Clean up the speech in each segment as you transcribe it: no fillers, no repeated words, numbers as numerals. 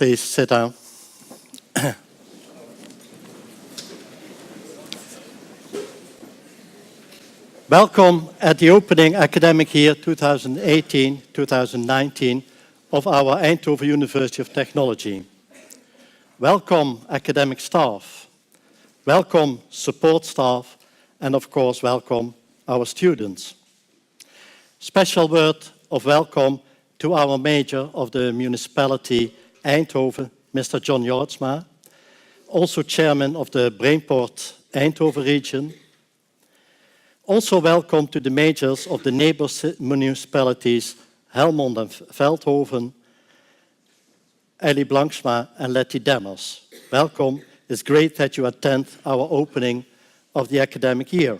Please sit down. Welcome at the opening academic year 2018-2019 of our Eindhoven University of Technology. Welcome academic staff, welcome support staff, and of course welcome our students. Special word of welcome to our mayor of the municipality Eindhoven, Mr. John Jortsma, also chairman of the Brainport Eindhoven region. Also welcome to the mayors of the neighbor municipalities Helmond and Veldhoven, Ellie Blanksma and Letty Demmers. Welcome. It's great that you attend our opening of the academic year.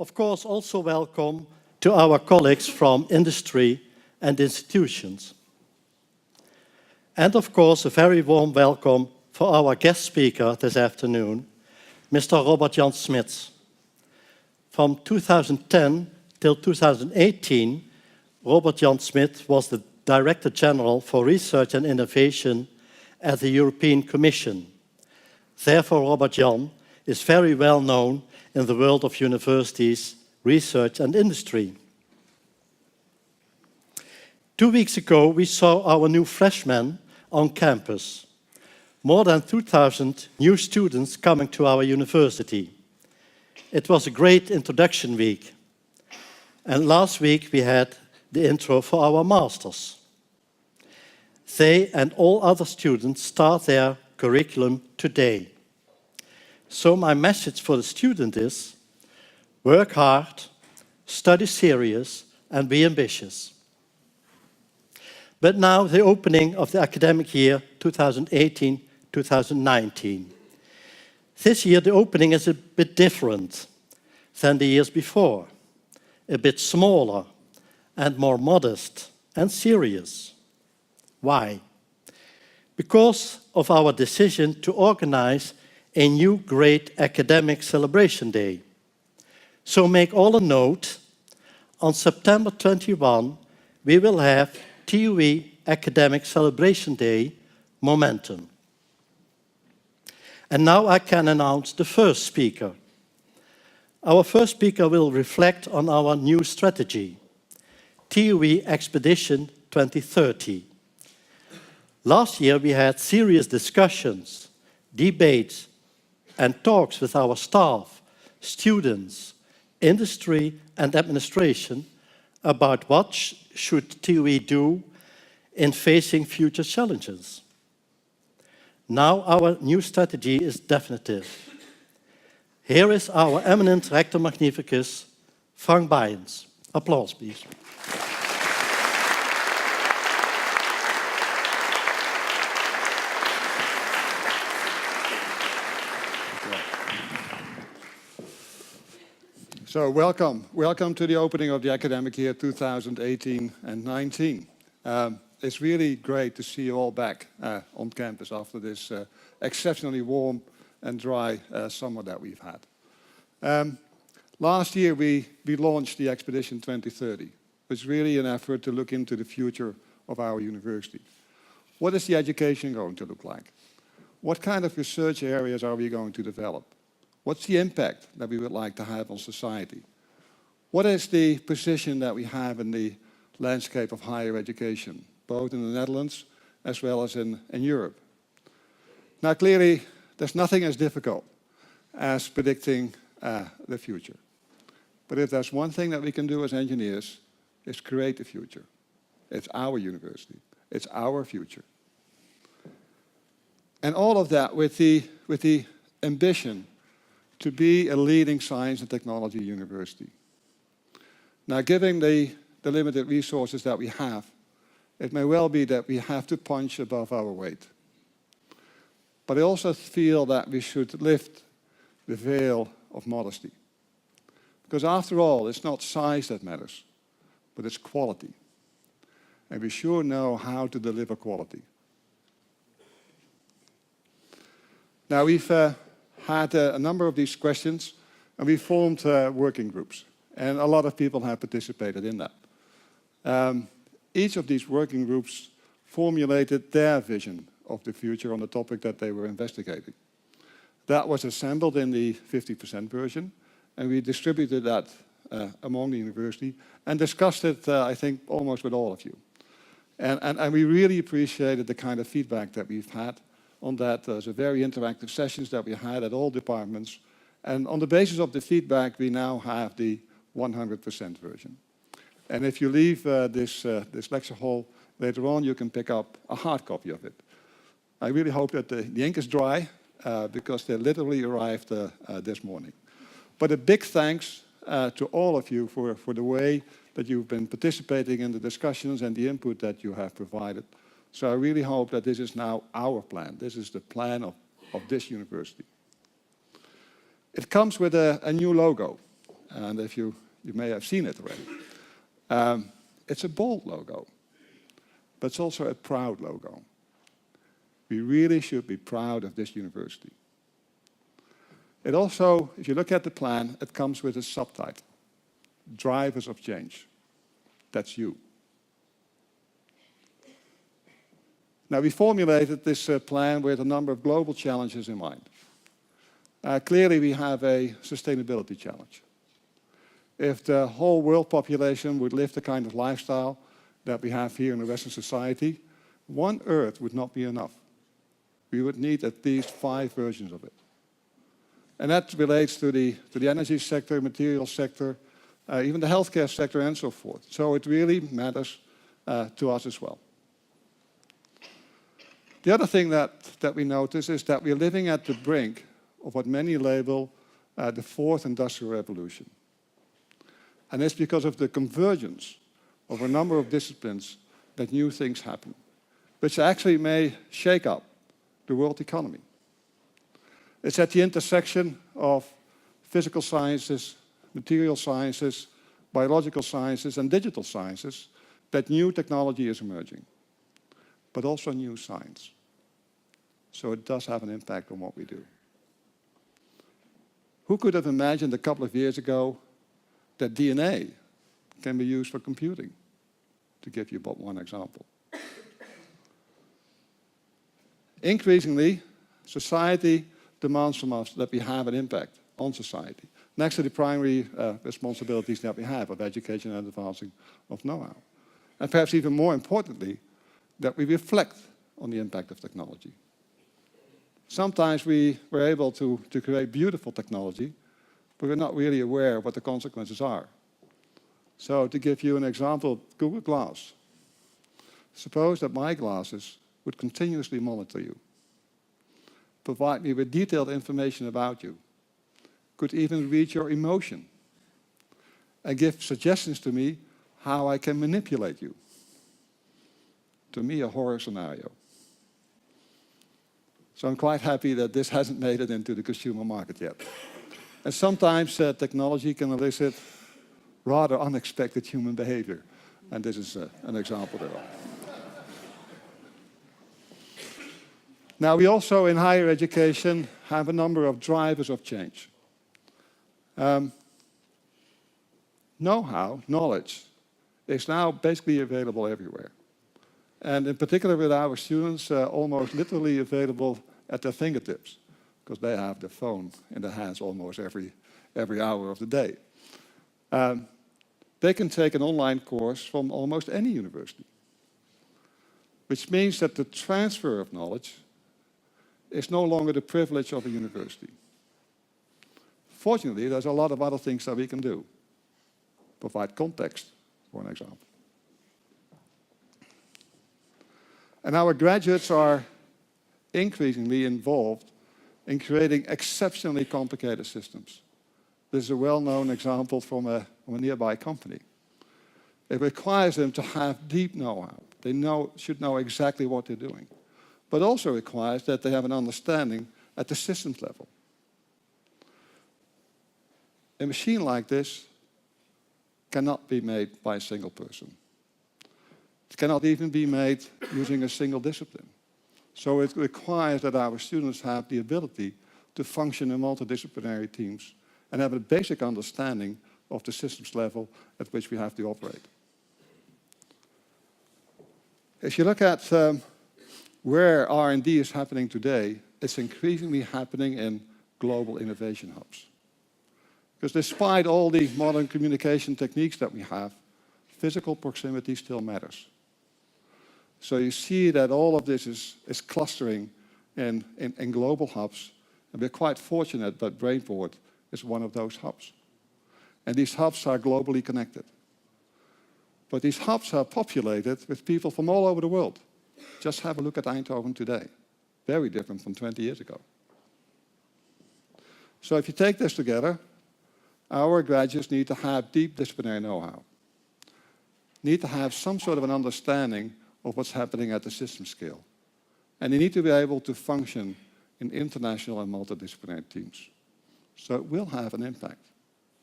Of course, also welcome to our colleagues from industry and institutions. And of course, a very warm welcome for our guest speaker this afternoon, Mr. Robert-Jan Smits. From 2010 till 2018, Robert-Jan Smits was the Director General for Research and Innovation at the European Commission. Therefore, Robert-Jan is very well known in the world of universities, research and industry. 2 weeks ago, we saw our new freshmen on campus. More than 2,000 new students coming to our university. It was a great introduction week. And last week we had the intro for our masters. They and all other students start their curriculum today. So my message for the student is, work hard, study serious, and be ambitious. But now the opening of the academic year 2018-2019. This year the opening is a bit different than the years before, a bit smaller and more modest and serious. Why? Because of our decision to organize a new great academic celebration day. So make all a note, on September 21 we will have TUE Academic Celebration Day Momentum. And now I can announce the first speaker. Our first speaker will reflect on our new strategy, TUE Expedition 2030. Last year we had serious discussions, debates and talks with our staff, students, industry and administration about what should TUE do in facing future challenges. Now our new strategy is definitive. Here is our eminent Rector Magnificus, Frank Baaijens. Applause, please. So welcome to the opening of the academic year 2018 and 19. It's really great to see you all back on campus after this exceptionally warm and dry summer that we've had. Last year we launched the Expedition 2030. It's really an effort to look into the future of our university. What is the education going to look like? What kind of research areas are we going to develop? What's the impact that we would like to have on society? What is the position that we have in the landscape of higher education, both in the Netherlands as well as in Europe? Now clearly, there's nothing as difficult as predicting the future. But if there's one thing that we can do as engineers, is create the future. It's our university. It's our future. And all of that with the ambition to be a leading science and technology university. Now, given the limited resources that we have, it may well be that we have to punch above our weight. But I also feel that we should lift the veil of modesty. Because after all, it's not size that matters, but it's quality. And we sure know how to deliver quality. Now, we've had a number of these questions, and we formed working groups. And a lot of people have participated in that. Each of these working groups formulated their vision of the future on the topic that they were investigating. That was assembled in the 50% version, and we distributed that among the university and discussed it, I think, almost with all of you. And we really appreciated the kind of feedback that we've had on that. There's a very interactive sessions that we had at all departments. And on the basis of the feedback, we now have the 100% version. And if you leave this lecture hall later on, you can pick up a hard copy of it. I really hope that the ink is dry, because they literally arrived this morning. But a big thanks to all of you for the way that you've been participating in the discussions and the input that you have provided. So I really hope that this is now our plan. This is the plan of this university. It comes with a new logo, and if you may have seen it already. It's a bold logo, but it's also a proud logo. We really should be proud of this university. It also, if you look at the plan, it comes with a subtitle, Drivers of Change. That's you. Now, we formulated this plan with a number of global challenges in mind. Clearly, we have a sustainability challenge. If the whole world population would live the kind of lifestyle that we have here in the Western society, one Earth would not be enough. We would need at least 5 versions of it. And that relates to the energy sector, material sector, even the healthcare sector and so forth. So it really matters to us as well. The other thing that we notice is that we're living at the brink of what many label the 4th industrial revolution. And it's because of the convergence of a number of disciplines that new things happen, which actually may shake up the world economy. It's at the intersection of physical sciences, material sciences, biological sciences, and digital sciences that new technology is emerging, but also new science. So it does have an impact on what we do. Who could have imagined a couple of years ago that DNA can be used for computing, to give you but one example? Increasingly, society demands from us that we have an impact on society, next to the primary responsibilities that we have of education and advancing of know-how. And perhaps even more importantly, that we reflect on the impact of technology. Sometimes we were able to create beautiful technology, but we're not really aware of what the consequences are. So to give you an example, Google Glass. Suppose that my glasses would continuously monitor you, provide me with detailed information about you, could even read your emotion, and give suggestions to me how I can manipulate you. To me, a horror scenario. So I'm quite happy that this hasn't made it into the consumer market yet. And sometimes technology can elicit rather unexpected human behavior. And this is an example thereof. Now, we also, in higher education, have a number of drivers of change. Know-how, knowledge, is now basically available everywhere. And in particular with our students, almost literally available at their fingertips, because they have their phone in their hands almost every hour of the day. They can take an online course from almost any university, which means that the transfer of knowledge is no longer the privilege of a university. Fortunately, there's a lot of other things that we can do. Provide context, for an example. And our graduates are increasingly involved in creating exceptionally complicated systems. This is a well-known example from a nearby company. It requires them to have deep know-how. They should know exactly what they're doing. But also requires that they have an understanding at the systems level. A machine like this cannot be made by a single person. It cannot even be made using a single discipline. So it requires that our students have the ability to function in multidisciplinary teams and have a basic understanding of the systems level at which we have to operate. If you look at where R&D is happening today, it's increasingly happening in global innovation hubs. Because despite all the modern communication techniques that we have, physical proximity still matters. So you see that all of this is clustering in global hubs, and we're quite fortunate that Brainport is one of those hubs. And these hubs are globally connected. But these hubs are populated with people from all over the world. Just have a look at Eindhoven today. Very different from 20 years ago. So if you take this together, our graduates need to have deep disciplinary know-how, need to have some sort of an understanding of what's happening at the system scale. And they need to be able to function in international and multidisciplinary teams. So it will have an impact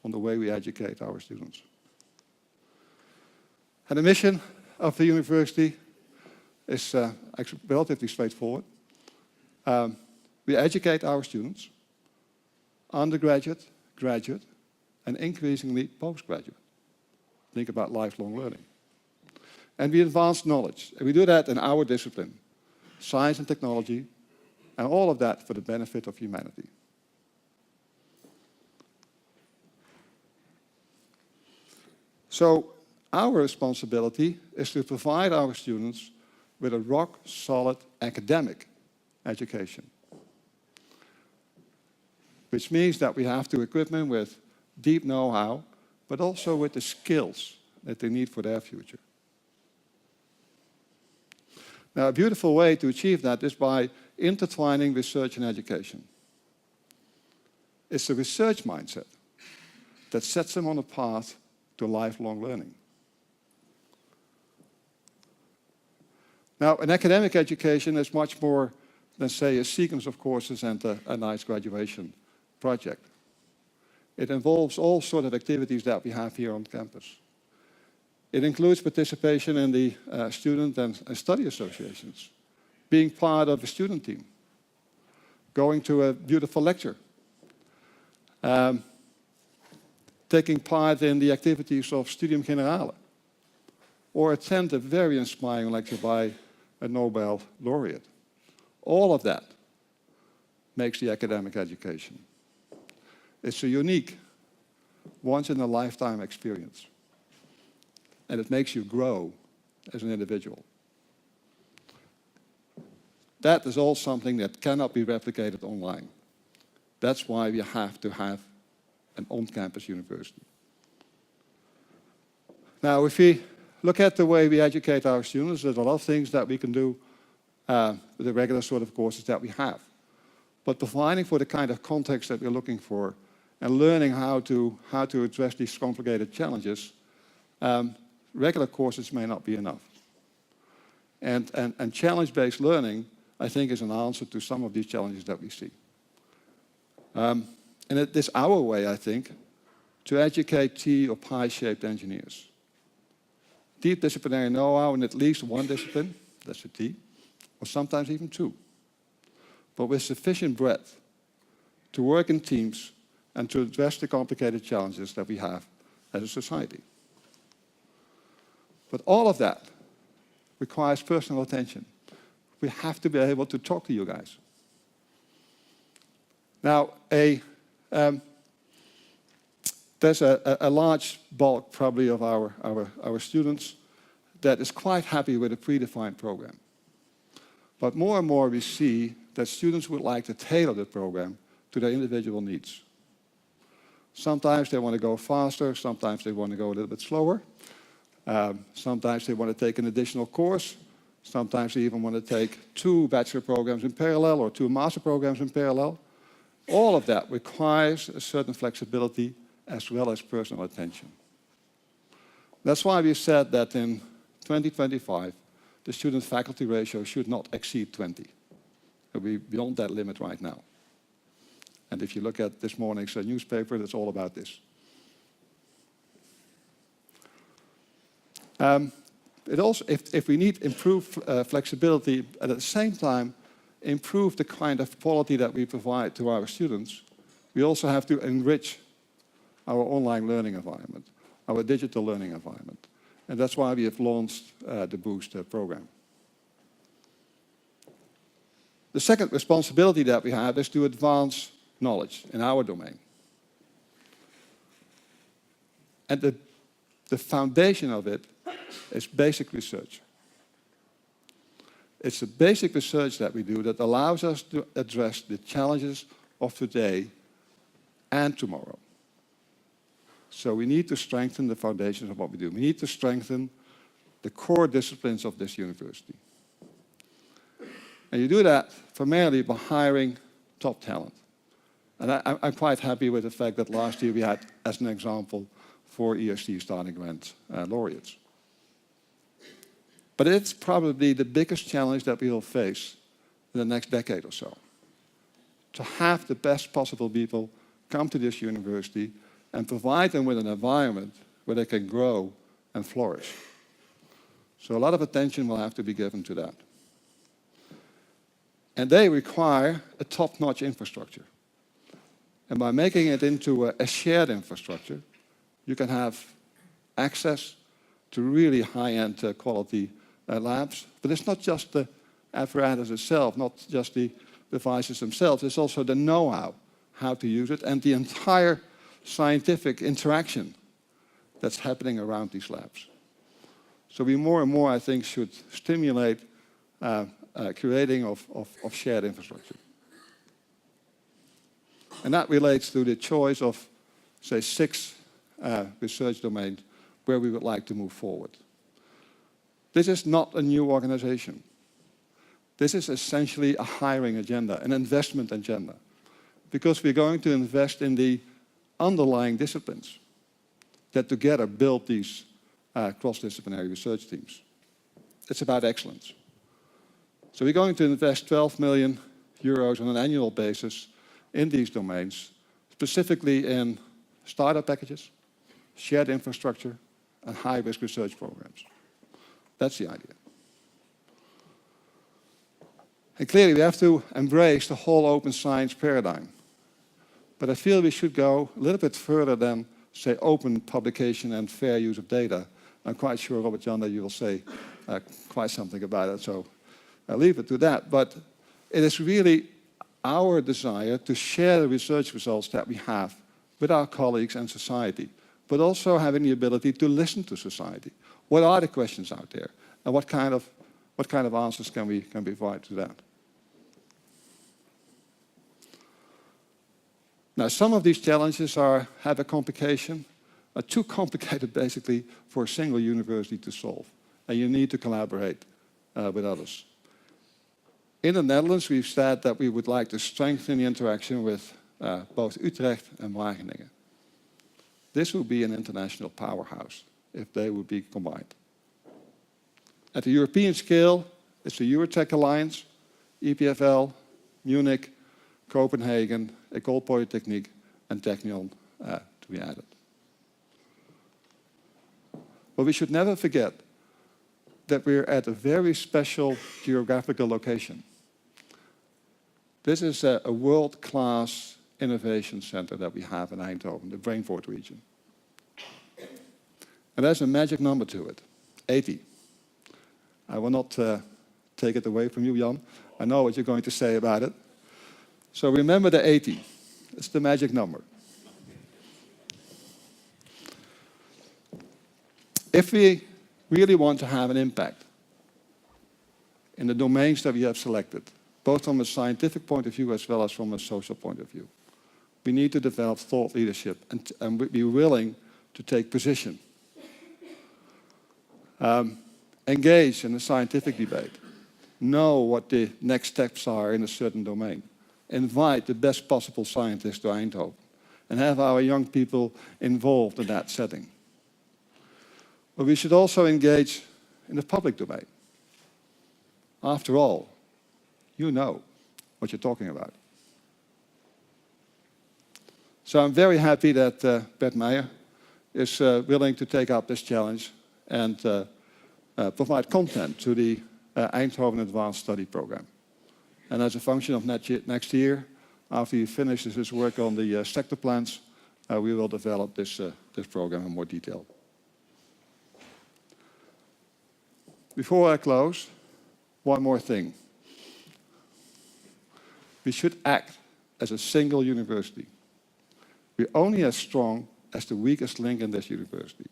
on the way we educate our students. And the mission of the university is actually relatively straightforward. We educate our students, undergraduate, graduate, and increasingly postgraduate. Think about lifelong learning. And we advance knowledge. And we do that in our discipline, science and technology, and all of that for the benefit of humanity. So our responsibility is to provide our students with a rock-solid academic education, which means that we have to equip them with deep know-how, but also with the skills that they need for their future. Now, a beautiful way to achieve that is by intertwining research and education. It's the research mindset that sets them on a path to lifelong learning. Now, an academic education is much more than, say, a sequence of courses and a nice graduation project. It involves all sorts of activities that we have here on campus. It includes participation in the student and study associations, being part of a student team, going to a beautiful lecture, taking part in the activities of Studium Generale, or attend a very inspiring lecture by a Nobel laureate. All of that makes the academic education. It's a unique, once-in-a-lifetime experience. And it makes you grow as an individual. That is all something that cannot be replicated online. That's why we have to have an on-campus university. Now, if we look at the way we educate our students, there's a lot of things that we can do with the regular sort of courses that we have. But providing for the kind of context that we're looking for and learning how to address these complicated challenges, regular courses may not be enough. And challenge-based learning, I think, is an answer to some of these challenges that we see. And it is our way, I think, to educate T or pie-shaped engineers. Deep disciplinary know-how in at least one discipline, that's a T, or sometimes even two. But with sufficient breadth to work in teams and to address the complicated challenges that we have as a society. But all of that requires personal attention. We have to be able to talk to you guys. Now, there's a large bulk probably of our students that is quite happy with a predefined program. But more and more we see that students would like to tailor the program to their individual needs. Sometimes they want to go faster, sometimes they want to go a little bit slower. Sometimes they want to take an additional course. Sometimes they even want to take 2 bachelor programs in parallel or 2 master programs in parallel. All of that requires a certain flexibility as well as personal attention. That's why we said that in 2025, the student-faculty ratio should not exceed 20. We're beyond that limit right now. And if you look at this morning's newspaper, that's all about this. It also, if we need improved flexibility, and at the same time improve the kind of quality that we provide to our students, we also have to enrich our online learning environment, our digital learning environment. And that's why we have launched the Boost program. The second responsibility that we have is to advance knowledge in our domain. And the foundation of it is basic research. It's the basic research that we do that allows us to address the challenges of today and tomorrow. So we need to strengthen the foundations of what we do. We need to strengthen the core disciplines of this university. And you do that primarily by hiring top talent. And I'm quite happy with the fact that last year we had, as an example, 4 EST starting grant laureates. But it's probably the biggest challenge that we will face in the next decade or so. To have the best possible people come to this university and provide them with an environment where they can grow and flourish. So a lot of attention will have to be given to that. And they require a top-notch infrastructure. And by making it into a shared infrastructure, you can have access to really high-end quality labs. But it's not just the apparatus itself, not just the devices themselves, it's also the know-how, how to use it, and the entire scientific interaction that's happening around these labs. So we more and more, I think, should stimulate creating of shared infrastructure. And that relates to the choice of, say, 6 research domains where we would like to move forward. This is not a new organization. This is essentially a hiring agenda, an investment agenda, because we're going to invest in the underlying disciplines that together build these cross-disciplinary research teams. It's about excellence. So we're going to invest 12 million euros on an annual basis in these domains, specifically in startup packages, shared infrastructure, and high-risk research programs. That's the idea. And clearly, we have to embrace the whole open science paradigm. But I feel we should go a little bit further than, say, open publication and fair use of data. I'm quite sure, Robert Jan, that you will say quite something about it, so I'll leave it to that. But it is really our desire to share the research results that we have with our colleagues and society, but also having the ability to listen to society. What are the questions out there? And what kind of answers can we provide to that? Now, some of these challenges have a complication, are too complicated basically for a single university to solve. And you need to collaborate with others. In the Netherlands, we've said that we would like to strengthen the interaction with both Utrecht and Wageningen. This would be an international powerhouse if they would be combined. At the European scale, it's the Eurotech Alliance, EPFL, Munich, Copenhagen, École Polytechnique, and Technion to be added. But we should never forget that we're at a very special geographical location. This is a world-class innovation center that we have in Eindhoven, the Brainport region. And there's a magic number to it, 80. I will not take it away from you, Jan. I know what you're going to say about it. So remember the 80. It's the magic number. If we really want to have an impact in the domains that we have selected, both from a scientific point of view as well as from a social point of view, we need to develop thought leadership and be willing to take position. Engage in a scientific debate. Know what the next steps are in a certain domain. Invite the best possible scientists to Eindhoven and have our young people involved in that setting. But we should also engage in the public domain. After all, you know what you're talking about. So I'm very happy that Bert Meijer is willing to take up this challenge and provide content to the Eindhoven Advanced Study Program. And as a function of next year, after he finishes his work on the sector plans, we will develop this program in more detail. Before I close, one more thing. We should act as a single university. We're only as strong as the weakest link in this university,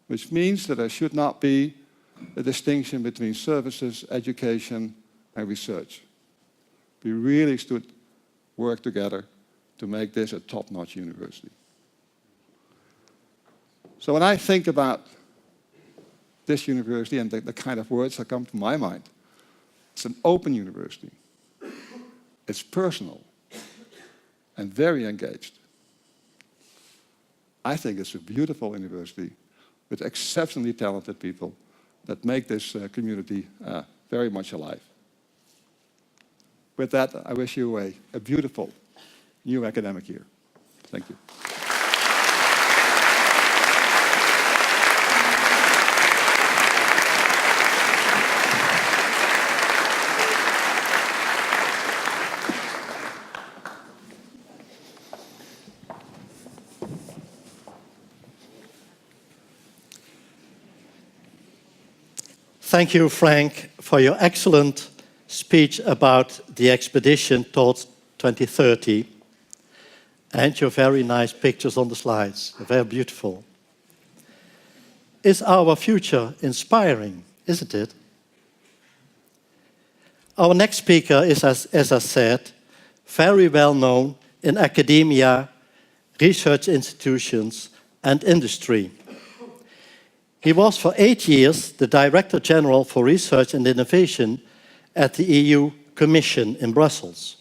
which means that there should not be a distinction between services, education, and research. We really should work together to make this a top-notch university. So when I think about this university and the kind of words that come to my mind, it's an open university. It's personal and very engaged. I think it's a beautiful university with exceptionally talented people that make this community very much alive. With that, I wish you a beautiful new academic year. Thank you. Thank you, Frank, for your excellent speech about the expedition towards 2030 and your very nice pictures on the slides. They're very beautiful. Is our future inspiring, isn't it? Our next speaker is, as I said, very well known in academia, research institutions, and industry. He was for 8 years the Director General for Research and Innovation at the EU Commission in Brussels.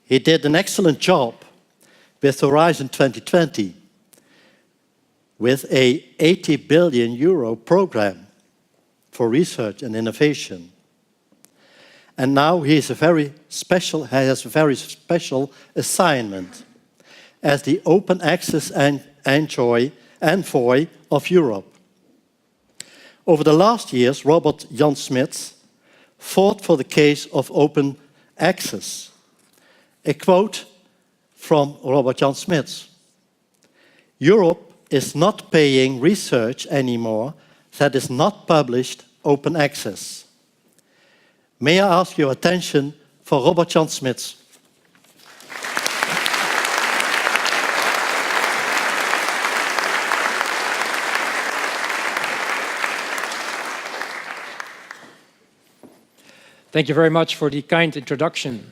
He did an excellent job with Horizon 2020, with an 80 billion euro program for research and innovation. And now he has a very special assignment as the Open Access Envoy of Europe. Over the last years, Robert Jan Smits fought for the case of open access. A quote from Robert Jan Smits: "Europe is not paying research anymore that is not published open access." May I ask your attention for Robert Jan Smits? Thank you very much for the kind introduction.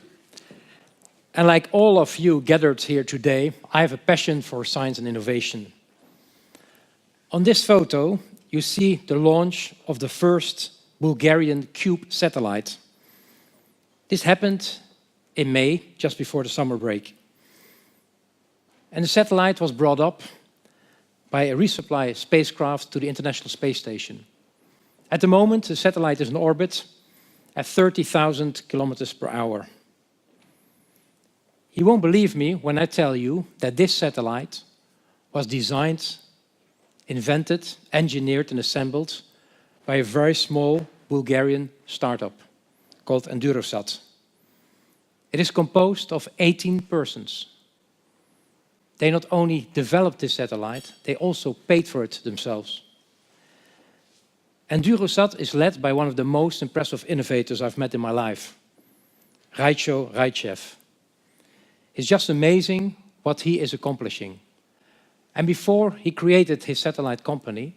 And like all of you gathered here today, I have a passion for science and innovation. On this photo, you see the launch of the first Bulgarian CUBE satellite. This happened in May, just before the summer break. And the satellite was brought up by a resupply spacecraft to the International Space Station. At the moment, the satellite is in orbit at 30,000 kilometers per hour. You won't believe me when I tell you that this satellite was designed, invented, engineered and assembled by a very small Bulgarian startup called Endurosat. It is composed of 18 persons. They not only developed this satellite, they also paid for it themselves. Endurosat is led by one of the most impressive innovators I've met in my life, Raicho Raichev. It's just amazing what he is accomplishing. And before he created his satellite company,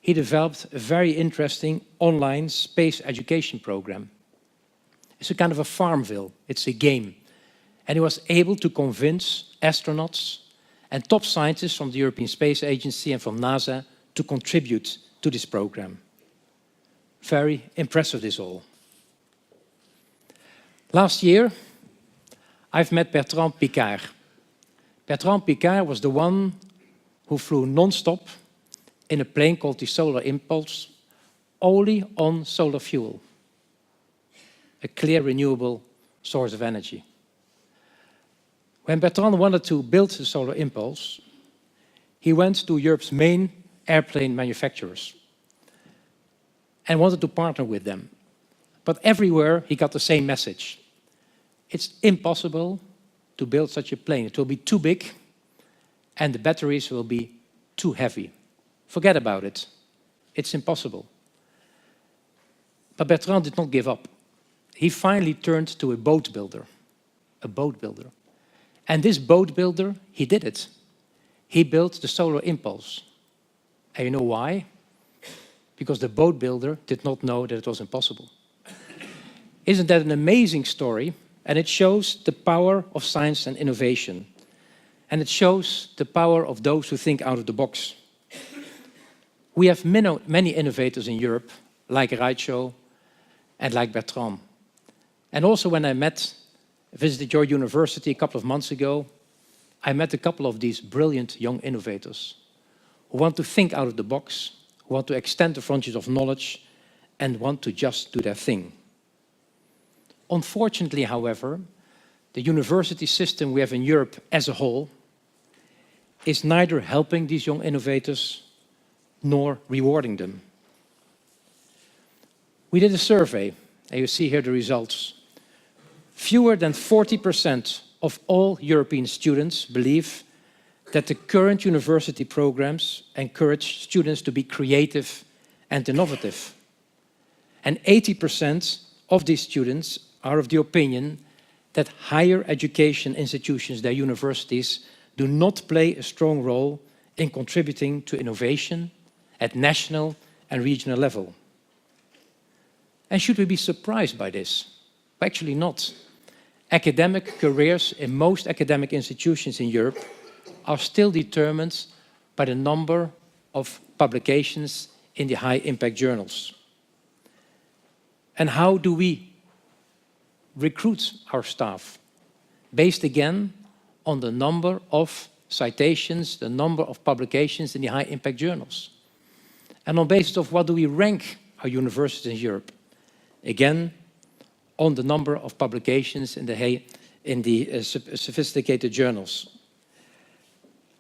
he developed a very interesting online space education program. It's a kind of a Farmville, it's a game. And he was able to convince astronauts and top scientists from the European Space Agency and from NASA to contribute to this program. Very impressive, this all. Last year, I've met Bertrand Piccard. Bertrand Piccard was the one who flew non-stop in a plane called the Solar Impulse, only on solar fuel, a clear renewable source of energy. When Bertrand wanted to build the Solar Impulse, he went to Europe's main airplane manufacturers and wanted to partner with them. But everywhere he got the same message. It's impossible to build such a plane. It will be too big and the batteries will be too heavy. Forget about it. It's impossible. But Bertrand did not give up. he finally turned to a boat builder. A boat builder. And this boat builder, he did it. He built the solar impulse. And you know why? Because the boat builder did not know that it was impossible. Isn't that an amazing story? And it shows the power of science and innovation. And it shows the power of those who think out of the box. We have many innovators in Europe, like Raicho and like Bertrand. And also when I visited your university a couple of months ago, I met a couple of these brilliant young innovators who want to think out of the box, who want to extend the frontiers of knowledge, and want to just do their thing. Unfortunately, however, the university system we have in Europe as a whole is neither helping these young innovators nor rewarding them. We did a survey, and you see here the results. Fewer than 40% of all European students believe that the current university programs encourage students to be creative and innovative. And 80% of these students are of the opinion that higher education institutions, their universities, do not play a strong role in contributing to innovation at national and regional level. And should we be surprised by this? Actually not. Academic careers in most academic institutions in Europe are still determined by the number of publications in the high-impact journals. And how do we recruit our staff? Based again on the number of citations, the number of publications in the high-impact journals. And on basis of what do we rank our universities in Europe? Again, on the number of publications in the sophisticated journals.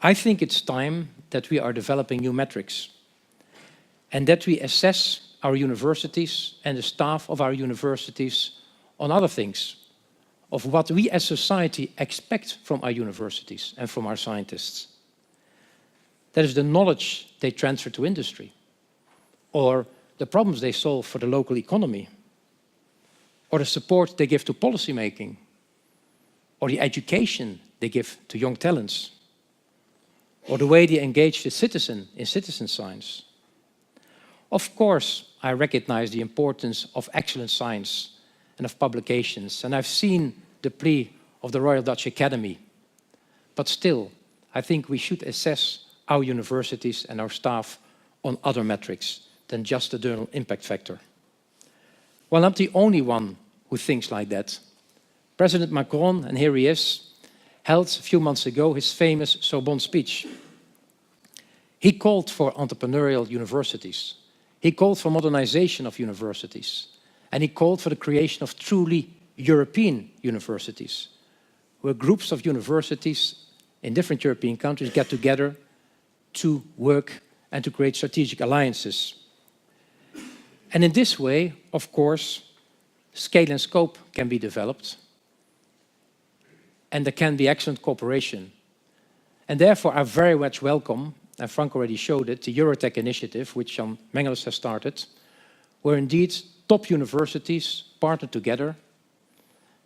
I think it's time that we are developing new metrics and that we assess our universities and the staff of our universities on other things, of what we as society expect from our universities and from our scientists. That is the knowledge they transfer to industry, or the problems they solve for the local economy, or the support they give to policymaking, or the education they give to young talents, or the way they engage the citizen in citizen science. Of course, I recognize the importance of excellent science and of publications, and I've seen the plea of the Royal Dutch Academy. But still, I think we should assess our universities and our staff on other metrics than just the journal impact factor. Well, I'm the only one who thinks like that. President Macron, and here he is, held a few months ago his famous Sorbonne speech. He called for entrepreneurial universities. He called for modernization of universities. And he called for the creation of truly European universities, where groups of universities in different European countries get together to work and to create strategic alliances. And in this way, of course, scale and scope can be developed, and there can be excellent cooperation. And therefore, I very much welcome, and Frank already showed it, the Eurotech initiative, which Mengelers has started, where indeed top universities partner together.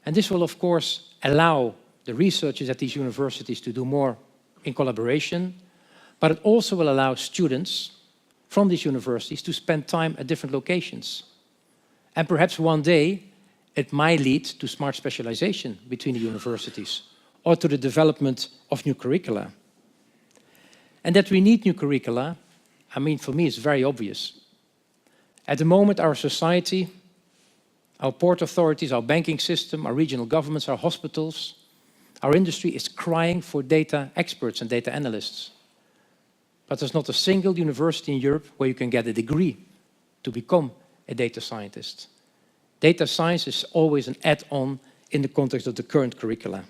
And this will, of course, allow the researchers at these universities to do more in collaboration, but it also will allow students from these universities to spend time at different locations. And perhaps one day, it might lead to smart specialization between the universities or to the development of new curricula. And that we need new curricula, I mean, for me, it's very obvious. At the moment, our society, our port authorities, our banking system, our regional governments, our hospitals, our industry is crying for data experts and data analysts. But there's not a single university in Europe where you can get a degree to become a data scientist. Data science is always an add-on in the context of the current curricula.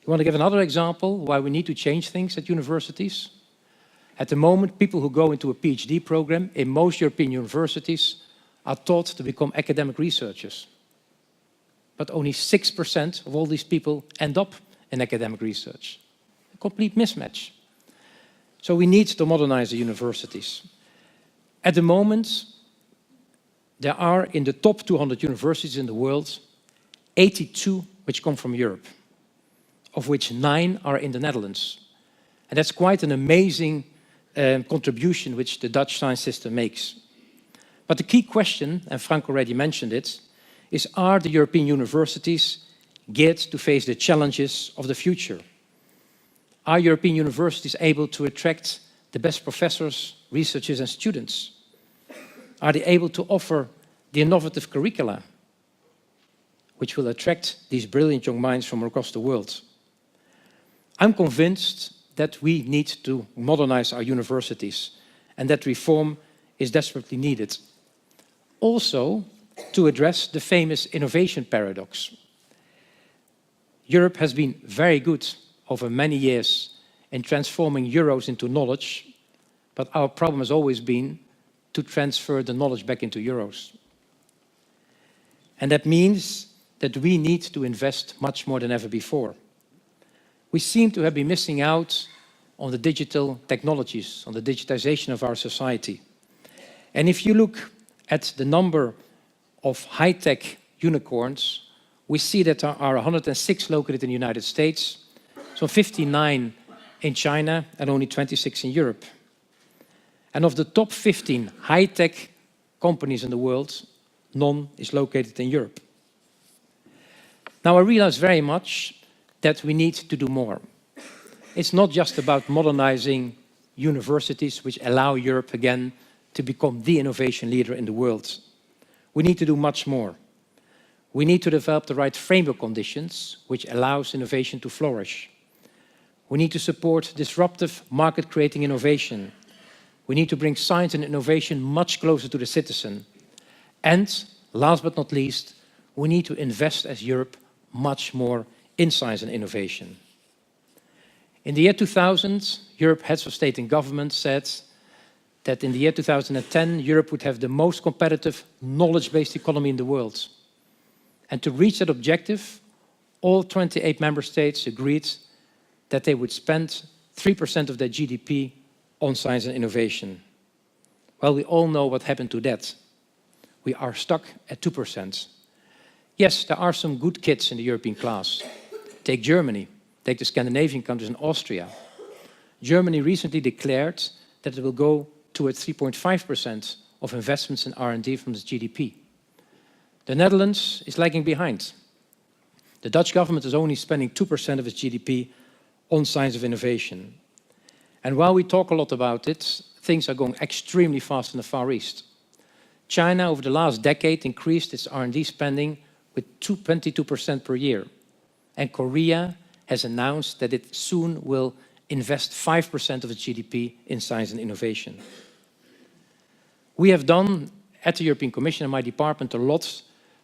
You want to give another example why we need to change things at universities? At the moment, people who go into a PhD program in most European universities are taught to become academic researchers. But only 6% of all these people end up in academic research. A complete mismatch. So we need to modernize the universities. At the moment, there are in the top 200 universities in the world, 82 which come from Europe, of which 9 are in the Netherlands. And that's quite an amazing contribution which the Dutch science system makes. But the key question, and Frank already mentioned it, is are the European universities geared to face the challenges of the future? Are European universities able to attract the best professors, researchers and students? Are they able to offer the innovative curricula which will attract these brilliant young minds from across the world? I'm convinced that we need to modernize our universities and that reform is desperately needed. Also, to address the famous innovation paradox. Europe has been very good over many years in transforming euros into knowledge, but our problem has always been to transfer the knowledge back into euros. And that means that we need to invest much more than ever before. We seem to have been missing out on the digital technologies, on the digitization of our society. And if you look at the number of high-tech unicorns, we see that there are 106 located in the United States, so 59 in China and only 26 in Europe. And of the top 15 high-tech companies in the world, none is located in Europe. Now, I realize very much that we need to do more. It's not just about modernizing universities which allow Europe again to become the innovation leader in the world. We need to do much more. We need to develop the right framework conditions which allows innovation to flourish. We need to support disruptive market-creating innovation. We need to bring science and innovation much closer to the citizen. And, last but not least, we need to invest as Europe much more in science and innovation. In the year 2000, Europe heads of state and government said that in the year 2010, Europe would have the most competitive, knowledge-based economy in the world. And to reach that objective, all 28 member states agreed that they would spend 3% of their GDP on science and innovation. Well, we all know what happened to that. We are stuck at 2%. Yes, there are some good kids in the European class. Take Germany, take the Scandinavian countries and Austria. Germany recently declared that it will go towards 3.5% of investments in R&D from its GDP. The Netherlands is lagging behind. The Dutch government is only spending 2% of its GDP on science and innovation. And while we talk a lot about it, things are going extremely fast in the Far East. China, over the last decade, increased its R&D spending with 22% per year. And Korea has announced that it soon will invest 5% of its GDP in science and innovation. We have done, at the European Commission and my department, a lot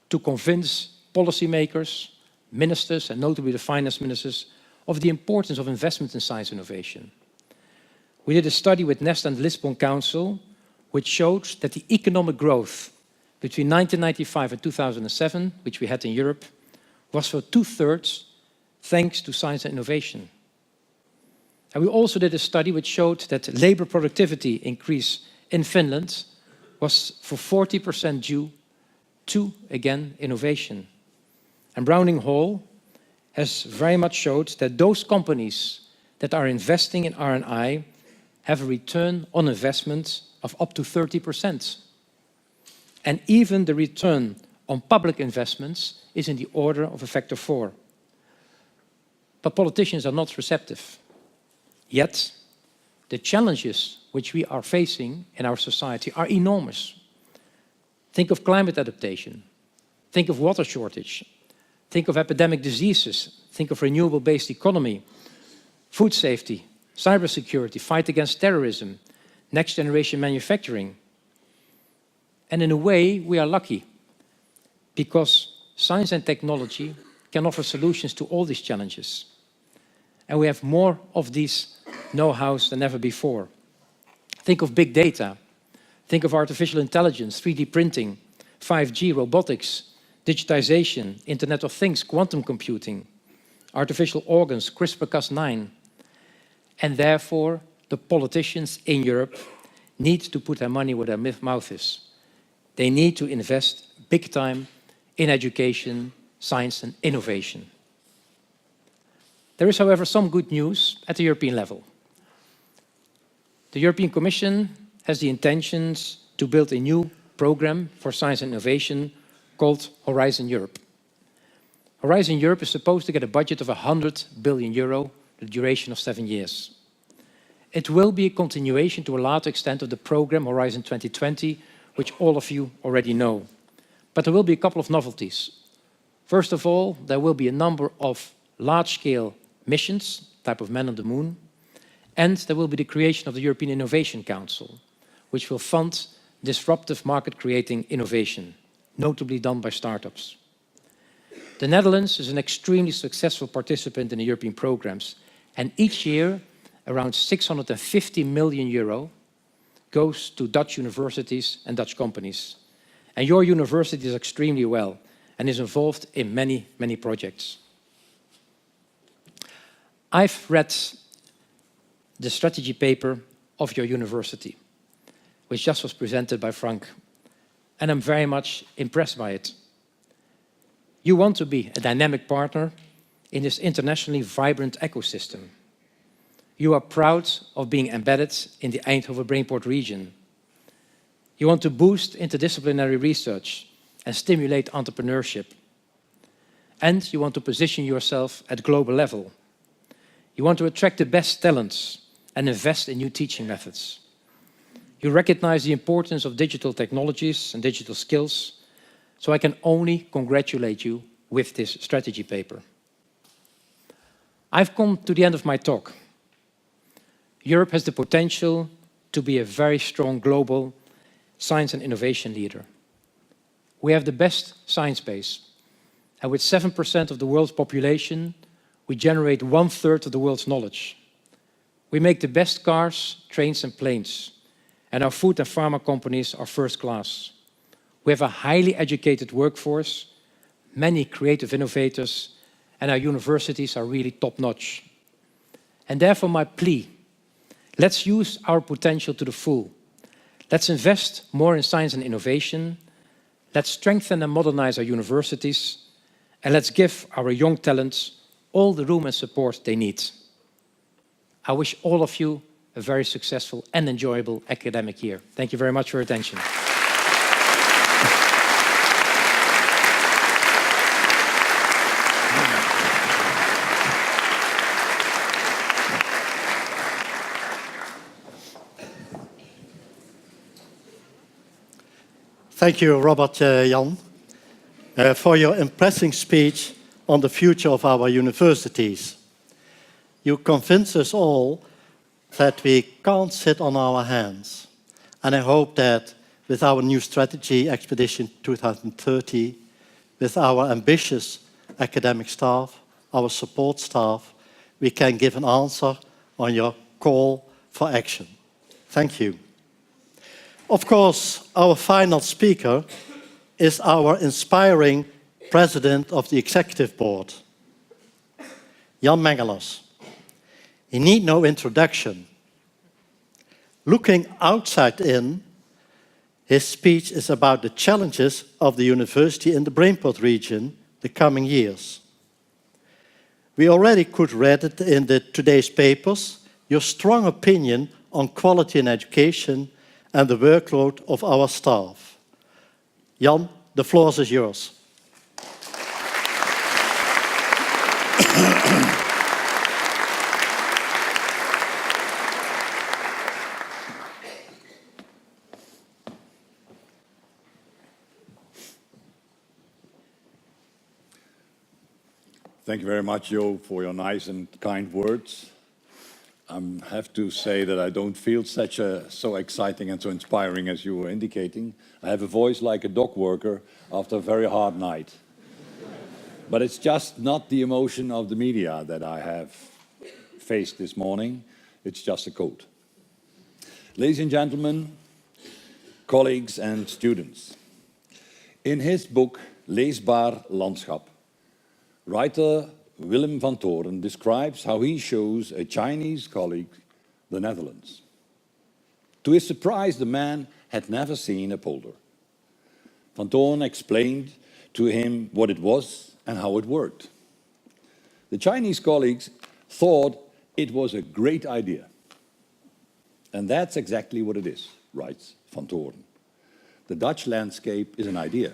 to convince policymakers, ministers, and notably the finance ministers, of the importance of investment in science and innovation. We did a study with Nesta and the Lisbon Council, which showed that the economic growth between 1995 and 2007, which we had in Europe, was for 2/3 thanks to science and innovation. And we also did a study which showed that labor productivity increase in Finland was for 40% due to, again, innovation. And Browning Hall has very much showed that those companies that are investing in R&I have a return on investment of up to 30%. And even the return on public investments is in the order of a factor 4. But politicians are not receptive. Yet, the challenges which we are facing in our society are enormous. Think of climate adaptation. Think of water shortage. Think of epidemic diseases. Think of renewable-based economy, food safety, cybersecurity, fight against terrorism, next-generation manufacturing. And in a way, we are lucky, because science and technology can offer solutions to all these challenges. And we have more of these know-hows than ever before. Think of big data. Think of artificial intelligence, 3D printing, 5G, robotics, digitization, Internet of Things, quantum computing, artificial organs, CRISPR-Cas9. And therefore, the politicians in Europe need to put their money where their mouth is. They need to invest big time in education, science and innovation. There is, however, some good news at the European level. The European Commission has the intentions to build a new program for science and innovation called Horizon Europe. Horizon Europe is supposed to get a budget of 100 billion euro, the duration of 7 years. It will be a continuation to a large extent of the program Horizon 2020, which all of you already know. But there will be a couple of novelties. First of all, there will be a number of large-scale missions, type of Man on the Moon, and there will be the creation of the European Innovation Council, which will fund disruptive market-creating innovation, notably done by startups. The Netherlands is an extremely successful participant in the European programs, and each year around 650 million euro goes to Dutch universities and Dutch companies. And your university does extremely well and is involved in many, many projects. I've read the strategy paper of your university, which just was presented by Frank, and I'm very much impressed by it. You want to be a dynamic partner in this internationally vibrant ecosystem. You are proud of being embedded in the Eindhoven Brainport region. You want to boost interdisciplinary research and stimulate entrepreneurship. And you want to position yourself at global level. You want to attract the best talents and invest in new teaching methods. You recognize the importance of digital technologies and digital skills, so I can only congratulate you with this strategy paper. I've come to the end of my talk. Europe has the potential to be a very strong global science and innovation leader. We have the best science base, and with 7% of the world's population, we generate 1/3 of the world's knowledge. We make the best cars, trains and planes, and our food and pharma companies are first class. We have a highly educated workforce, many creative innovators, and our universities are really top-notch. And therefore my plea, let's use our potential to the full. Let's invest more in science and innovation. Let's strengthen and modernize our universities. And let's give our young talents all the room and support they need. I wish all of you a very successful and enjoyable academic year. Thank you very much for your attention. Thank you, Robert Jan, for your impressive speech on the future of our universities. You convince us all that we can't sit on our hands. And I hope that with our new strategy, Expedition 2030, with our ambitious academic staff, our support staff, we can give an answer on your call for action. Thank you. Of course, our final speaker is our inspiring President of the Executive Board, Jan Mengelers. He needs no introduction. Looking outside in, his speech is about the challenges of the university in the Brainport region the coming years. We already could read it in today's papers, your strong opinion on quality in education and the workload of our staff. Jan, the floor is yours. Thank you very much, Jo, for your nice and kind words. I have to say that I don't feel so exciting and so inspiring as you were indicating. I have a voice like a dock worker after a very hard night. But it's just not the emotion of the media that I have faced this morning. It's just a quote. Ladies and gentlemen, colleagues and students, in his book Leesbaar Landschap, writer Willem van Toren describes how he shows a Chinese colleague the Netherlands. To his surprise, the man had never seen a polder. Van Toorn explained to him what it was and how it worked. The Chinese colleagues thought it was a great idea. And that's exactly what it is, writes Van Toorn. The Dutch landscape is an idea.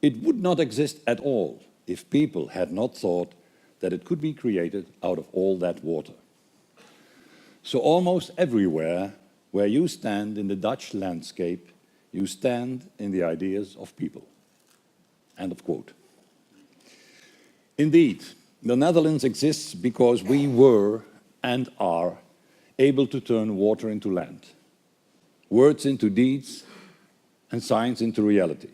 It would not exist at all if people had not thought that it could be created out of all that water. So almost everywhere where you stand in the Dutch landscape, you stand in the ideas of people. End of quote. Indeed, the Netherlands exists because we were and are able to turn water into land, words into deeds, and science into reality.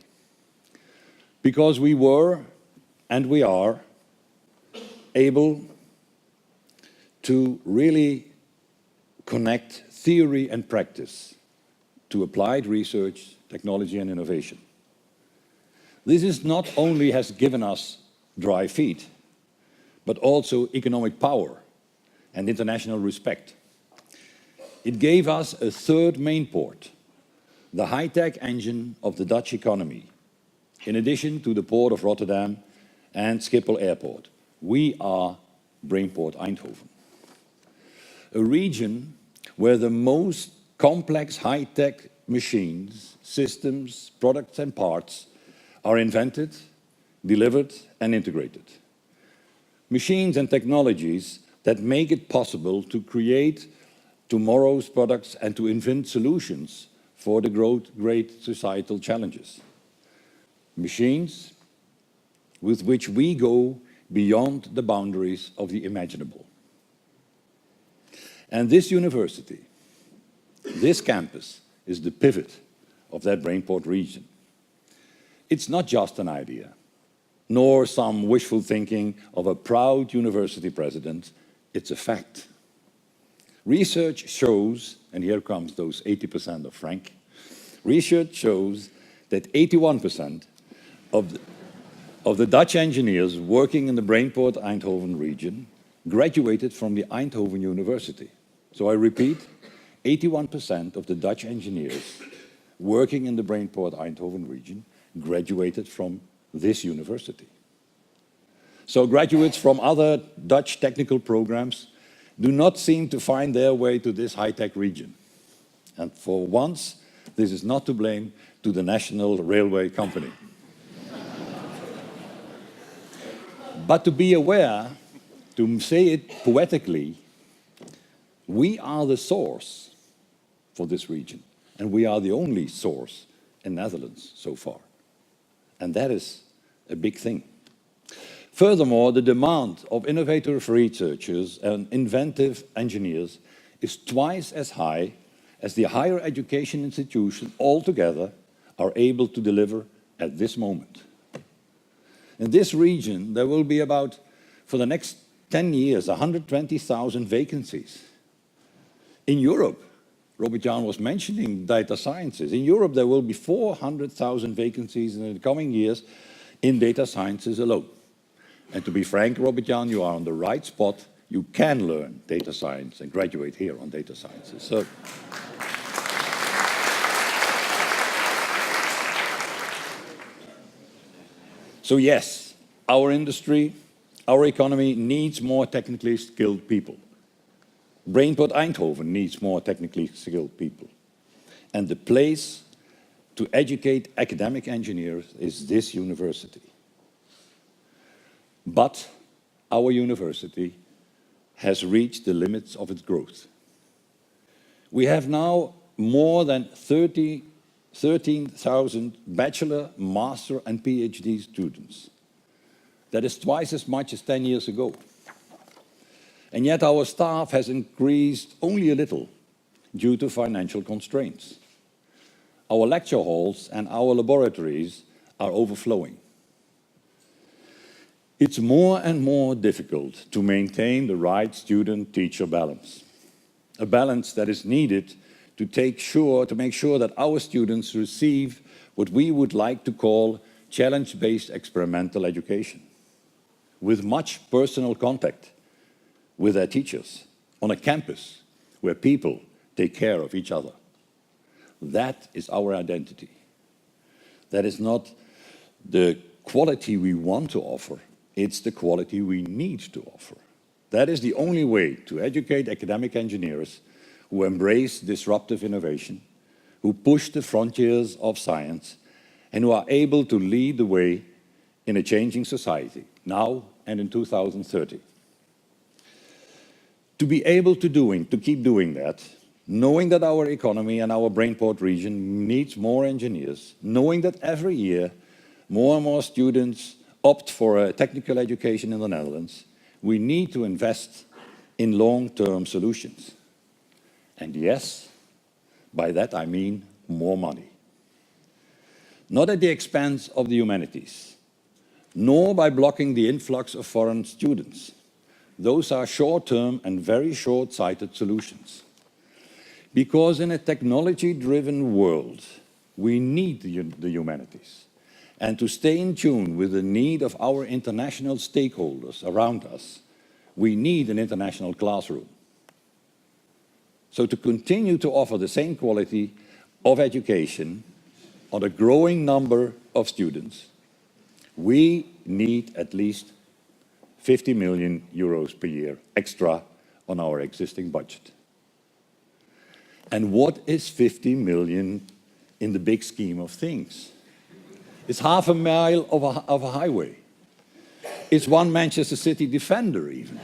Because we were and we are able to really connect theory and practice to applied research, technology, and innovation. This is not only has given us dry feet, but also economic power and international respect. It gave us a third main port, the high-tech engine of the Dutch economy, in addition to the port of Rotterdam and Schiphol Airport. We are Brainport Eindhoven, a region where the most complex high-tech machines, systems, products and parts are invented, delivered and integrated. Machines and technologies that make it possible to create tomorrow's products and to invent solutions for the great societal challenges. Machines with which we go beyond the boundaries of the imaginable. And this university, this campus, is the pivot of that Brainport region. It's not just an idea, nor some wishful thinking of a proud university president. It's a fact. Research shows, and here comes those 80% of Frank, research shows that 81% of the Dutch engineers working in the Brainport Eindhoven region graduated from the Eindhoven University. So I repeat, 81% of the Dutch engineers working in the Brainport Eindhoven region graduated from this university. So graduates from other Dutch technical programs do not seem to find their way to this high-tech region. And for once, this is not to blame to the National Railway Company. But to be aware, to say it poetically, we are the source for this region, and we are the only source in Netherlands so far. And that is a big thing. Furthermore, the demand of innovative researchers and inventive engineers is twice as high as the higher education institutions altogether are able to deliver at this moment. In this region, there will be about, for the next 10 years, 120,000 vacancies. In Europe, Robert Jan was mentioning data sciences. In Europe, there will be 400,000 vacancies in the coming years in data sciences alone. And to be frank, Robert Jan, you are on the right spot. You can learn data science and graduate here on data sciences. So yes, our industry, our economy needs more technically skilled people. Brainport Eindhoven needs more technically skilled people. And the place to educate academic engineers is this university. But our university has reached the limits of its growth. We have now more than 13,000 bachelor, master and PhD students. That is twice as much as 10 years ago. And yet our staff has increased only a little due to financial constraints. Our lecture halls and our laboratories are overflowing. It's more and more difficult to maintain the right student-teacher balance, a balance that is needed to make sure that our students receive what we would like to call challenge-based experimental education, with much personal contact with their teachers on a campus where people take care of each other. That is our identity. That is not the quality we want to offer, it's the quality we need to offer. That is the only way to educate academic engineers who embrace disruptive innovation, who push the frontiers of science, and who are able to lead the way in a changing society, now and in 2030. To be able to keep doing that, knowing that our economy and our Brainport region needs more engineers, knowing that every year more and more students opt for a technical education in the Netherlands, we need to invest in long-term solutions. And yes, by that I mean more money. Not at the expense of the humanities, nor by blocking the influx of foreign students. Those are short-term and very short-sighted solutions. Because in a technology-driven world, we need the humanities. And to stay in tune with the need of our international stakeholders around us, we need an international classroom. So to continue to offer the same quality of education on a growing number of students, we need at least 50 million euros per year extra on our existing budget. And what is 50 million in the big scheme of things? It's half a mile of a highway. It's one Manchester City defender even.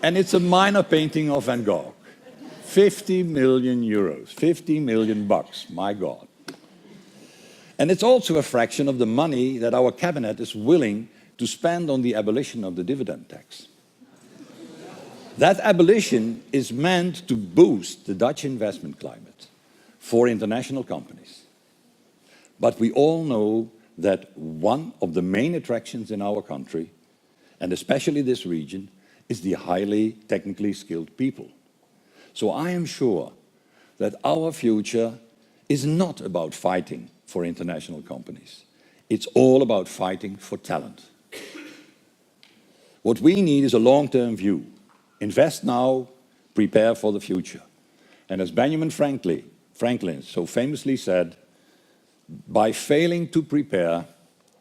And it's a minor painting of Van Gogh. 50 million euros, 50 million bucks, my God. And it's also a fraction of the money that our cabinet is willing to spend on the abolition of the dividend tax. That abolition is meant to boost the Dutch investment climate for international companies. But we all know that one of the main attractions in our country, and especially this region, is the highly technically skilled people. So I am sure that our future is not about fighting for international companies. It's all about fighting for talent. What we need is a long-term view. Invest now, prepare for the future. And as Benjamin Franklin so famously said, by failing to prepare,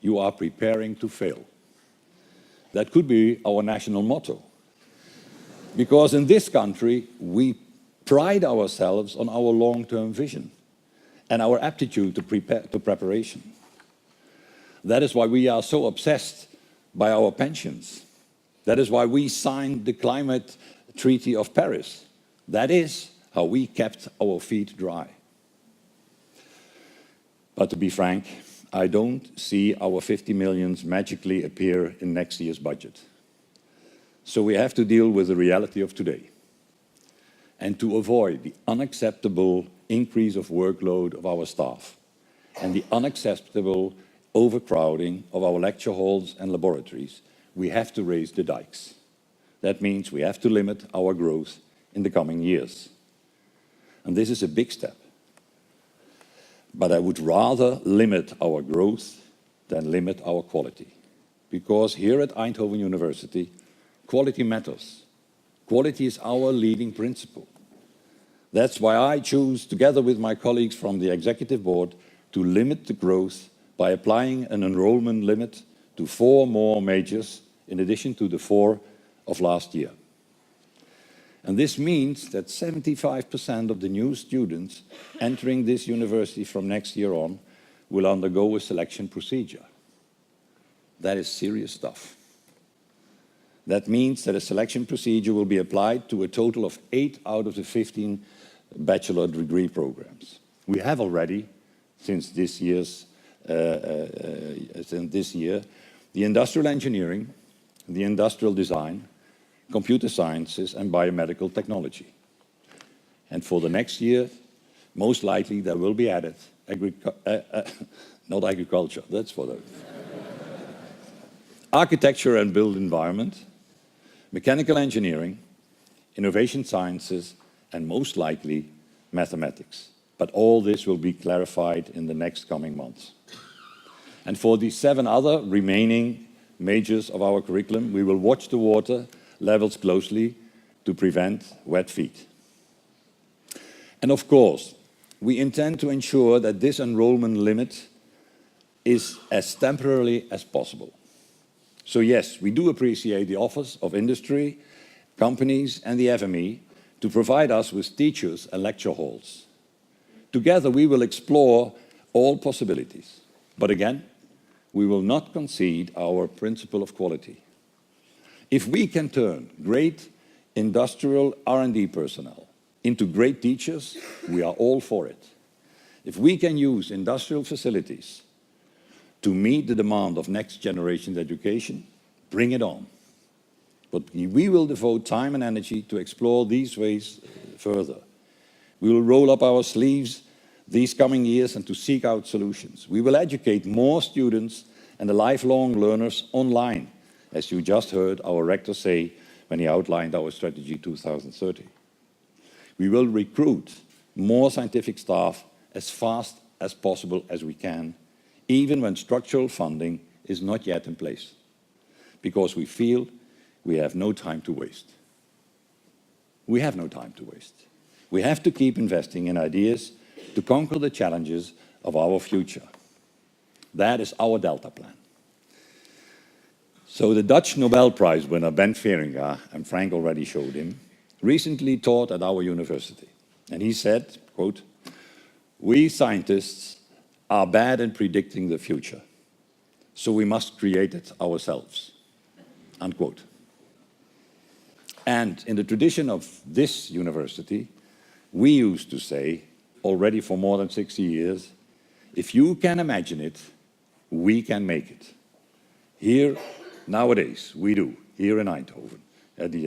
you are preparing to fail. That could be our national motto. Because in this country, we pride ourselves on our long-term vision and our aptitude to preparation. That is why we are so obsessed by our pensions. That is why we signed the Climate Treaty of Paris. That is how we kept our feet dry. But to be frank, I don't see our 50 millions magically appear in next year's budget. So we have to deal with the reality of today. And to avoid the unacceptable increase of workload of our staff and the unacceptable overcrowding of our lecture halls and laboratories, we have to raise the dikes. That means we have to limit our growth in the coming years. And this is a big step. But I would rather limit our growth than limit our quality. Because here at Eindhoven University, quality matters. Quality is our leading principle. That's why I choose, together with my colleagues from the executive board, to limit the growth by applying an enrollment limit to 4 more majors in addition to the 4 of last year. And this means that 75% of the new students entering this university from next year on will undergo a selection procedure. That is serious stuff. That means that a selection procedure will be applied to a total of 8 out of the 15 bachelor degree programs. We have already, since this year, the industrial engineering, the industrial design, computer sciences and biomedical technology. And for the next year, most likely there will be added, not agriculture, that's for the architecture and built environment, mechanical engineering, innovation sciences, and most likely mathematics. But all this will be clarified in the next coming months. And for the 7 other remaining majors of our curriculum, we will watch the water levels closely to prevent wet feet. And of course, we intend to ensure that this enrollment limit is as temporary as possible. So yes, we do appreciate the Office of Industry, companies and the FME to provide us with teachers and lecture halls. Together we will explore all possibilities. But again, we will not concede our principle of quality. If we can turn great industrial R&D personnel into great teachers, we are all for it. If we can use industrial facilities to meet the demand of next generation's education, bring it on. But we will devote time and energy to explore these ways further. We will roll up our sleeves these coming years and to seek out solutions. We will educate more students and the lifelong learners online, as you just heard our rector say when he outlined our strategy 2030. We will recruit more scientific staff as fast as possible as we can, even when structural funding is not yet in place, because we feel we have no time to waste. We have no time to waste. We have to keep investing in ideas to conquer the challenges of our future. That is our Delta plan. So the Dutch Nobel Prize winner Ben Feringa, and Frank already showed him, recently taught at our university. And he said, quote, "We scientists are bad at predicting the future, so we must create it ourselves," unquote. And in the tradition of this university, we used to say, already for more than 60 years, if you can imagine it, we can make it. Here, nowadays, we do, here in Eindhoven, at the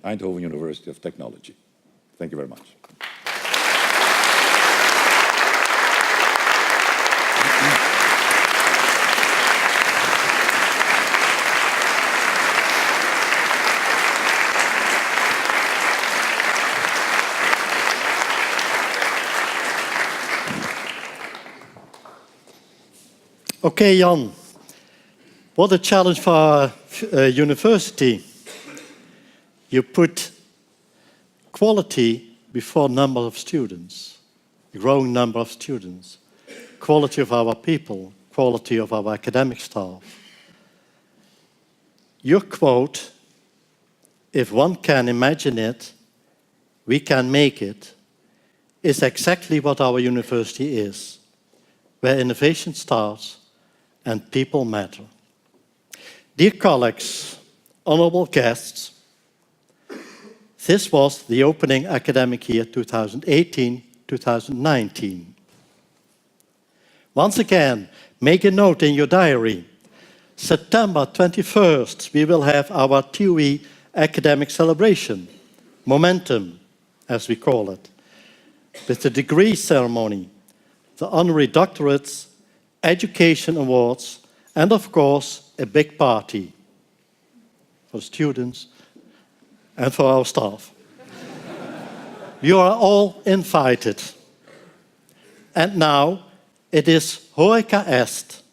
Eindhoven University of Technology. Thank you very much. Okay, Jan, what a challenge for our university. You put quality before number of students, a growing number of students, quality of our people, quality of our academic staff. Your quote, "If one can imagine it, we can make it," is exactly what our university is, where innovation starts and people matter. Dear colleagues, honorable guests, this was the opening academic year 2018-2019. Once again, make a note in your diary. September 21st, we will have our TUE academic celebration, Momentum, as we call it, with the degree ceremony, the honorary doctorates, education awards, and of course, a big party for students and for our staff. You are all invited. And now, it is horeca est.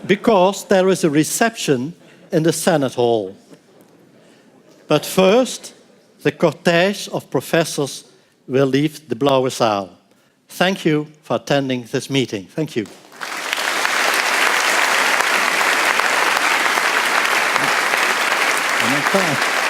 Because there is a reception in the Senate Hall. But first, the cortege of professors will leave the Blauwe Zaal. Thank you for attending this meeting. Thank you. Okay.